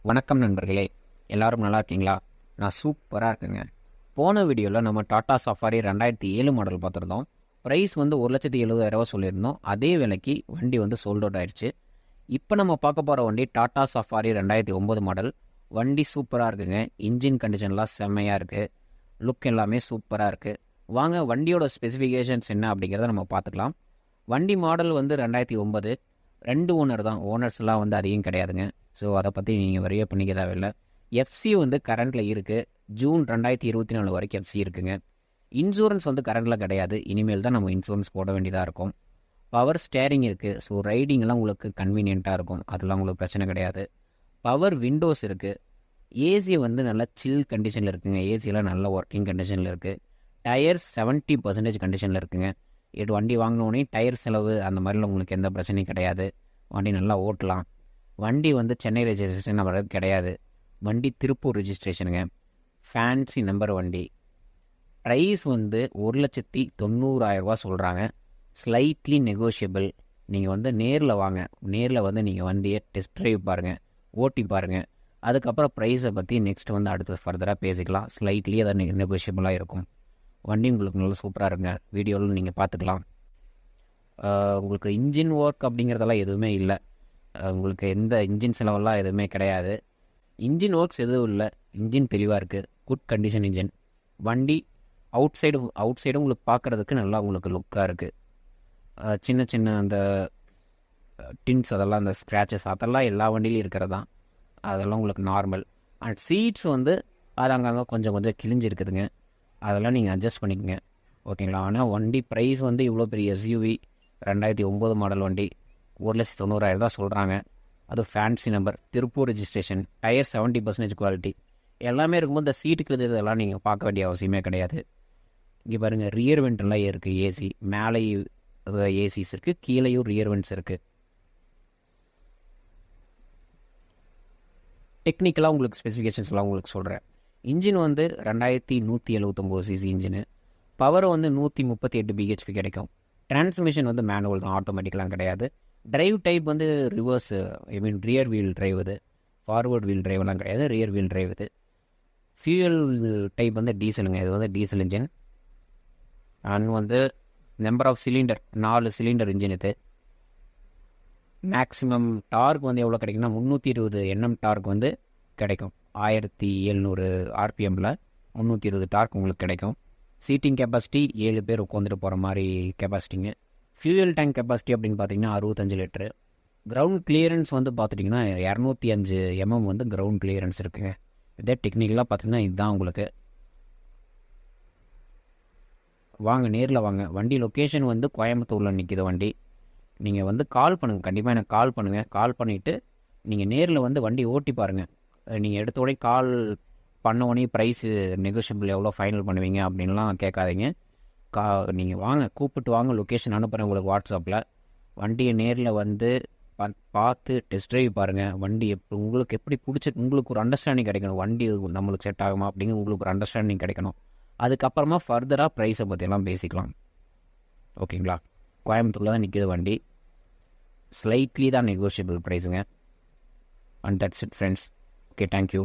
வணக்கம் நண்பர்களே, எல்லாரும் நல்லா இருக்கீங்களா? நான் சூப்பராக இருக்கேங்க. போன வீடியோவில் நம்ம டாடா சஃபாரி 2007 மாடல் பார்த்துருந்தோம். ப்ரைஸ் வந்து 1,70,000 சொல்லியிருந்தோம். அதே விலைக்கு வண்டி வந்து சோல்ட் அவுட் ஆயிடுச்சு. இப்போ நம்ம பார்க்க போகிற வண்டி டாடா சஃபாரி 2009 மாடல். வண்டி சூப்பராக இருக்குங்க. இன்ஜின் கண்டிஷன்லாம் செம்மையாக இருக்குது. லுக் எல்லாமே சூப்பராக இருக்குது. வாங்க வண்டியோட ஸ்பெசிஃபிகேஷன்ஸ் என்ன அப்படிங்கிறத நம்ம பார்த்துக்கலாம். வண்டி மாடல் வந்து 2009. 2 ஓனர் தான். ஓனர்ஸ்லாம் வந்து அதிகம் கிடையாதுங்க. ஸோ அதை பற்றி நீங்கள் வரைய பண்ணிக்க தேவையில்லை. எஃப்சி வந்து கரண்ட்டில் இருக்குது. ஜூன் 2024 வரைக்கும் எஃப்சி இருக்குங்க. இன்சூரன்ஸ் வந்து கரண்ட்டில் கிடையாது. இனிமேல் தான் நம்ம இன்சூரன்ஸ் போட வேண்டியதாக இருக்கும். பவர் ஸ்டேரிங் இருக்குது. ஸோ ரைடிங்கெல்லாம் உங்களுக்கு கன்வீனியண்ட்டாக இருக்கும். அதெல்லாம் உங்களுக்கு பிரச்சனை கிடையாது. பவர் விண்டோஸ் இருக்குது. ஏசி வந்து நல்லா சில் கண்டிஷனில் இருக்குங்க. ஏசியெல்லாம் நல்ல ஒர்க்கிங் கண்டிஷனில் இருக்குது. டயர்ஸ் 70% கண்டிஷனில் இருக்குங்க. வண்டி வாங்கினோடனே டயர் செலவு அந்த மாதிரிலாம் உங்களுக்கு எந்த பிரச்சனையும் கிடையாது. வண்டி நல்லா ஓட்டலாம். வண்டி வந்து சென்னை ரெஜிஸ்ட்ரேஷன் வர்றது கிடையாது. வண்டி திருப்பூர் ரெஜிஸ்ட்ரேஷனுங்க. ஃபேன்சி நம்பர் வண்டி. ப்ரைஸ் வந்து 1,90,000 சொல்கிறாங்க. Slightly negotiable. நீங்கள் வந்து நேரில் வாங்க. நேரில் வந்து நீங்கள் வண்டியை டெஸ்ட் ட்ரைவ் பாருங்கள், ஓட்டி பாருங்கள். அதுக்கப்புறம் ப்ரைஸை பற்றி நெக்ஸ்ட் வந்து அடுத்து ஃபர்தராக பேசிக்கலாம். ஸ்லைட்லி அதை நெகோஷியபிளாக இருக்கும். வண்டி உங்களுக்கு நல்லா சூப்பராக இருங்க. வீடியோவில் நீங்கள் பார்த்துக்கலாம். உங்களுக்கு இன்ஜின் ஒர்க் அப்படிங்கிறதெல்லாம் எதுவுமே இல்லை. உங்களுக்கு எந்த இன்ஜின் செலவெல்லாம் எதுவுமே கிடையாது. இன்ஜின் ஒர்க்ஸ் எதுவும் இல்லை. இன்ஜின் தெளிவாக இருக்குது. Good condition engine. வண்டி அவுட் சைடு உங்களுக்கு பார்க்குறதுக்கு நல்லா உங்களுக்கு லுக்காக இருக்குது. சின்ன சின்ன அந்த டின்ஸ் அதெல்லாம் அந்த ஸ்க்ராச்சஸ் அதெல்லாம் எல்லா வண்டியிலையும் இருக்கிறது தான். அதெல்லாம் உங்களுக்கு நார்மல். அண்ட் சீட்ஸ் வந்து அது அங்கங்கே கொஞ்சம் கொஞ்சம் கிழிஞ்சிருக்குதுங்க. அதெல்லாம் நீங்கள் அட்ஜஸ்ட் பண்ணிக்கோங்க, ஓகேங்களா? ஆனால் வண்டி ப்ரைஸ் வந்து இவ்வளோ பெரிய எஸ்யூவி 2009 மாடல் வண்டி 1,90,000 தான் சொல்கிறாங்க. அது fancy number, Tiruppur registration, tyre 70% quality எல்லாமே இருக்கும்போது இந்த சீட்டுக்கு இதெல்லாம் நீங்கள் பார்க்க வேண்டிய அவசியமே கிடையாது. இங்கே பாருங்கள், ரியர் வெண்ட்லாம் இருக்குது. ஏசி மேலே ஏசிஸ் இருக்குது, கீழேயும் ரியர் வெண்ட்ஸ் இருக்குது. டெக்னிக்கலாக உங்களுக்கு ஸ்பெசிஃபிகேஷன்ஸ்லாம் உங்களுக்கு சொல்கிறேன். இன்ஜின் வந்து 2179 சிசி இன்ஜினு. பவர் வந்து 138 பிஹெச்பி கிடைக்கும். டிரான்ஸ்மிஷன் வந்து மேனுவல் தான், ஆட்டோமேட்டிக்கெலாம் கிடையாது. டிரைவ் டைப் வந்து ரிவர்ஸ், ரியர் வீல் டிரைவ் இது. ஃபார்வர்ட் வீல் டிரைவெல்லாம் கிடையாது, ரியர் வீல் டிரைவ் இது. ஃபியூயல் டைப் வந்து டீசலுங்க. இது வந்து டீசல் இன்ஜின். அண்ட் வந்து number of cylinder 4 cylinder engine இது. மேக்ஸிமம் டார்க் வந்து எவ்வளோ கிடைக்குன்னா 320 Nm டார்க் வந்து கிடைக்கும். 1700 RPMல 320 டார்க் உங்களுக்கு கிடைக்கும். சீட்டிங் கெப்பாசிட்டி 7 பேர் உட்காந்துட்டு போகிற மாதிரி கெப்பாசிட்டிங்க. ஃபியூயல் டேங்க் கெப்பாசிட்டி அப்படின்னு பார்த்தீங்கன்னா 65 லிட்டரு. கிரவுண்ட் கிளியரன்ஸ் வந்து பார்த்துட்டிங்கன்னா 205 mm வந்து கிரவுண்ட் கிளியரன்ஸ் இருக்குங்க. இதே டெக்னிக்கலாக பார்த்தீங்கன்னா இதுதான் உங்களுக்கு. வாங்க, நேரில் வாங்க. வண்டி லொக்கேஷன் வந்து கோயம்புத்தூரில் நிற்கிது வண்டி. நீங்கள் வந்து கால் பண்ணுங்கள், கண்டிப்பாக எனக்கு கால் பண்ணுங்கள். கால் பண்ணிவிட்டு நீங்கள் நேரில் வந்து வண்டி ஓட்டி பாருங்கள். நீங்கள் எடுத்த உடனே கால் பண்ண உடனே ப்ரைஸு நெகோஷியபிள் எவ்வளோ ஃபைனல் பண்ணுவீங்க அப்படின்லாம் கேட்காதீங்க. நீங்கள் வாங்க, கூப்பிட்டு வாங்க. லொக்கேஷன் அனுப்புகிறேன் உங்களுக்கு வாட்ஸ்அப்பில். வண்டியை நேரில் வந்து பார்த்து டெஸ்ட் ட்ரைவ் பாருங்கள். வண்டி உங்களுக்கு எப்படி பிடிச்சிருக்கு, உங்களுக்கு ஒரு அண்டர்ஸ்டாண்டிங் கிடைக்கணும். வண்டி நம்மளுக்கு செட் ஆகுமா அப்படிங்கிற உங்களுக்கு ஒரு அண்டர்ஸ்டாண்டிங் கிடைக்கணும். அதுக்கப்புறமா ஃபர்தராக ப்ரைஸை பற்றியெல்லாம் பேசிக்கலாம், ஓகேங்களா? கோயம்புத்தூரில் தான் நிற்கிது வண்டி. ஸ்லைட்லி தான் நெகோஷியபிள் ப்ரைஸுங்க. And that's it friends. Okay, thank you.